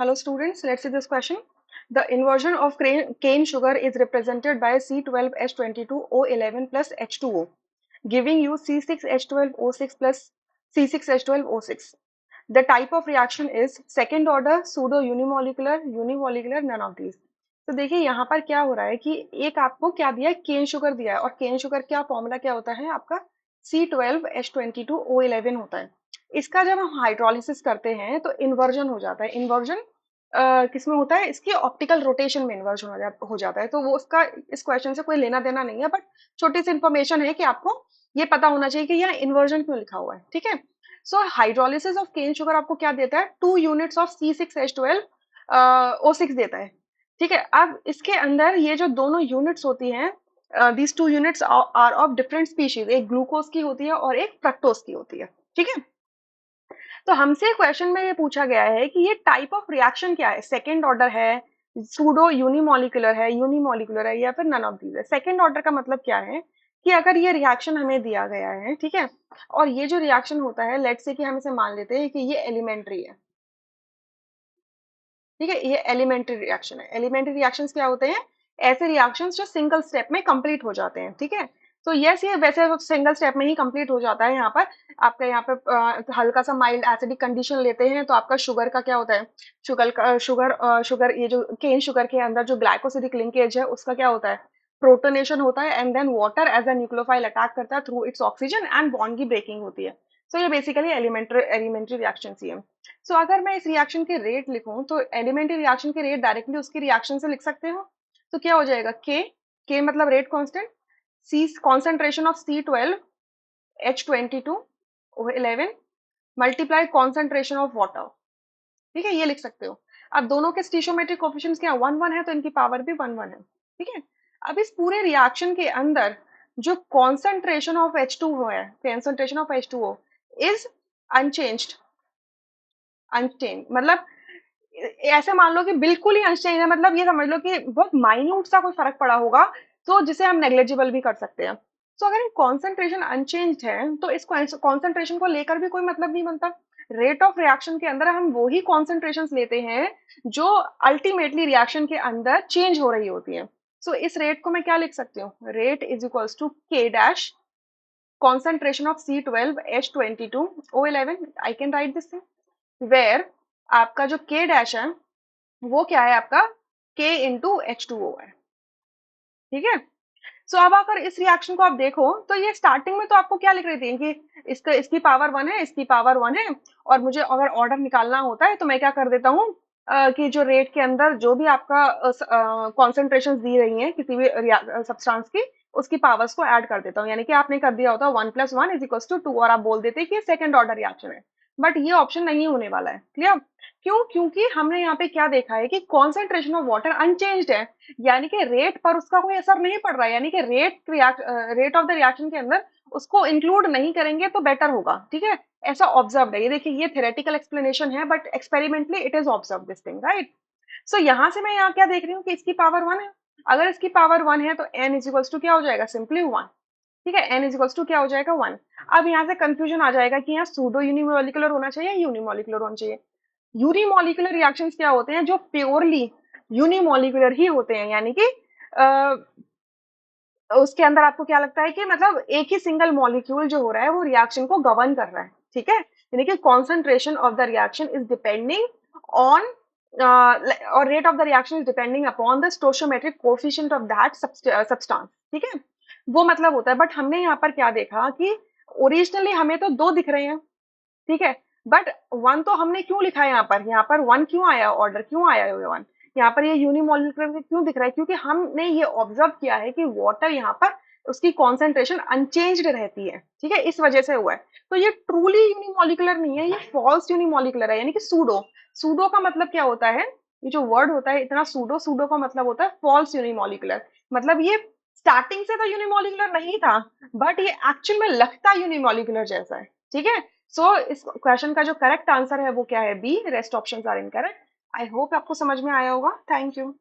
Hello students, let's see this question. The inversion of cane sugar is represented by C12H22O11 plus H2O, giving you C6H12O6 plus C6H12O6. The type of reaction is second order, pseudo unimolecular, none of these. तो देखिए यहाँ पर क्या हो रहा है कि एक आपको क्या दिया है, केन शुगर दिया है, और केन शुगर क्या फॉर्मूला क्या होता है आपका, C12H22O11 होता है। इसका जब हम हाइड्रोलिसिस करते हैं तो इन्वर्जन हो जाता है। इन्वर्जन किसमें होता है, इसकी ऑप्टिकल रोटेशन में इन्वर्जन हो जाता है। तो वो उसका इस क्वेश्चन से कोई लेना देना नहीं है, बट छोटी सी इंफॉर्मेशन है कि आपको ये पता होना चाहिए कि यहाँ इन्वर्जन क्यों लिखा हुआ है। ठीक है, सो हाइड्रोलिसिस ऑफ केन शुगर आपको क्या देता है, 2 यूनिट्स ऑफ C6H12O6 देता है। ठीक है, अब इसके अंदर ये जो दोनों यूनिट्स होती हैं, these 2 units are of different species, एक ग्लूकोज की होती है और एक फ्रक्टोज की होती है। ठीक है, तो हमसे क्वेश्चन में ये पूछा गया है कि ये टाइप ऑफ रिएक्शन क्या है, सेकेंड ऑर्डर है, सूडो यूनिमोलिकुलर है या फिर नन ऑफ दीज है। सेकेंड ऑर्डर का मतलब क्या है कि अगर ये रिएक्शन हमें दिया गया है, ठीक है, और ये जो रिएक्शन होता है, लेट्स से कि हम इसे मान लेते हैं कि ये एलिमेंट्री है। ठीक है, ये एलिमेंट्री रिएक्शन है। एलिमेंट्री रिएक्शंस क्या होते हैं, ऐसे रिएक्शंस जो सिंगल स्टेप में कंप्लीट हो जाते हैं। ठीक है, तो यस, ये वैसे सिंगल स्टेप में ही कंप्लीट हो जाता है। यहाँ पर आपका यहाँ पे हल्का सा माइल्ड एसिडिक कंडीशन लेते हैं तो आपका शुगर का क्या होता है, शुगर ये जो केन शुगर के अंदर जो ग्लाइकोसिडिक लिंकेज है उसका क्या होता है, प्रोटोनेशन होता है, and then water as a nucleophile attack करता है through its oxygen and bond की ब्रेकिंग होती है। सो ये बेसिकली एलिमेंट्री रिएक्शन ही है। सो अगर मैं इस रिएक्शन के रेट लिखूं तो एलिमेंट्री रिएक्शन के रेट डायरेक्टली उसकी रिएक्शन से लिख सकते हो। तो क्या हो जाएगा, के मतलब rate constant, C concentration of C12H22O11 multiply concentration of water. ठीक है, ये लिख सकते हो। अब दोनों के स्टीशियोमेट्रिक कोफिशिएंट्स क्या 1 1 है, तो इनकी पावर भी 1 1 है। ठीक है, अब इस पूरे रिएक्शन के अंदर जो कॉन्सेंट्रेशन ऑफ H2O है, concentration of H2O is unchanged. Unchange मतलब ऐसे मान लो कि बिल्कुल ही अनचेंज है, मतलब ये समझ लो कि बहुत माइन्यूट सा कोई फर्क पड़ा होगा, तो जिसे हम नेग्लेजिबल भी कर सकते हैं। तो अगर कॉन्सेंट्रेशन अनचेंज है तो इस कॉन्सेंट्रेशन को लेकर भी कोई मतलब नहीं बनता। रेट ऑफ रिएक्शन के अंदर हम वो ही कॉन्सेंट्रेशन लेते हैं जो अल्टीमेटली रिएक्शन के अंदर चेंज हो रही होती है। सो इस रेट को मैं क्या लिख सकती हूँ, rate is equals to K dash concentration of C12H22O11। I can write this thing where आपका जो के डैश है वो क्या है, आपका K इंटू H2O है। ठीक है, सो अब अगर इस रिएक्शन को आप देखो तो ये स्टार्टिंग में तो आपको क्या लिख रही थी कि इसकी पावर 1 है, इसकी पावर 1 है, और मुझे अगर ऑर्डर निकालना होता है तो मैं क्या कर देता हूँ कि जो रेट के अंदर जो भी आपका कॉन्सेंट्रेशन दी रही है किसी भी सब्सटेंस की, उसकी पावर्स को ऐड कर देता हूँ। यानी कि आपने कर दिया होता 1+1 = 2 और आप बोल देते कि ये सेकेंड ऑर्डर रिएक्शन है। बट ये ऑप्शन नहीं होने वाला है। क्लियर, क्यों, क्योंकि हमने यहाँ पे क्या देखा है कि कॉन्सेंट्रेशन ऑफ वाटर अनचेंज्ड है, यानी कि रेट पर उसका कोई असर नहीं पड़ रहा है, यानी कि रेट ऑफ द रिएक्शन के अंदर उसको इंक्लूड नहीं करेंगे तो बेटर होगा। ठीक है, ऐसा ऑब्जर्व है। ये देखिए, ये थ्योरेटिकल एक्सप्लेनेशन है but experimentally it is observe this thing, right. So यहाँ से मैं यहाँ क्या देख रही हूँ कि इसकी पावर 1 है। अगर इसकी पावर 1 है तो n इज इक्वल्स टू क्या हो जाएगा, सिंपली 1। ठीक है, n इज इक्वल्स टू क्या हो जाएगा, 1। अब यहाँ से कंफ्यूजन आ जाएगा कि यहाँ सूडो यूनिमोलिकुलर होना चाहिए, यूनिमोलिकुलर होना चाहिए। यूनिमोलिकुलर रिएक्शंस क्या होते हैं, जो प्योरली यूनिमोलिकुलर ही होते हैं, यानी कि उसके अंदर आपको क्या लगता है कि मतलब एक ही सिंगल मॉलिक्यूल जो हो रहा है वो रिएक्शन को गवर्न कर रहा है। ठीक है, यानी कि concentration of the reaction is depending on और rate of the reaction is depending upon the stoichiometric coefficient of that substance. ठीक है, वो मतलब होता है। बट हमने यहाँ पर क्या देखा कि ओरिजिनली हमें तो 2 दिख रहे हैं। ठीक है, बट 1 तो हमने क्यों लिखा है, यहाँ पर 1 क्यों आया, ऑर्डर क्यों आया है 1, यहाँ पर ये यूनिमोलिकुलर क्यों दिख रहा है, क्योंकि हमने ये ऑब्जर्व किया है कि वाटर यहाँ पर उसकी कॉन्सेंट्रेशन अनचेंज्ड रहती है। ठीक है, इस वजह से हुआ है। तो ये ट्रूली यूनिमोलिकुलर नहीं है, ये फॉल्स यूनिमोलिकुलर है, यानी कि सूडो। सूडो का मतलब क्या होता है, ये जो वर्ड होता है इतना सूडो, सूडो का मतलब होता है फॉल्स यूनिमोलिकुलर। मतलब ये स्टार्टिंग से तो यूनिमोलिकुलर नहीं था, बट ये एक्चुअल में लगता यूनिमोलिकुलर जैसा है। ठीक है, सो इस क्वेश्चन का जो करेक्ट आंसर है वो क्या है, B. Rest options are incorrect. I hope आपको समझ में आया होगा। Thank you.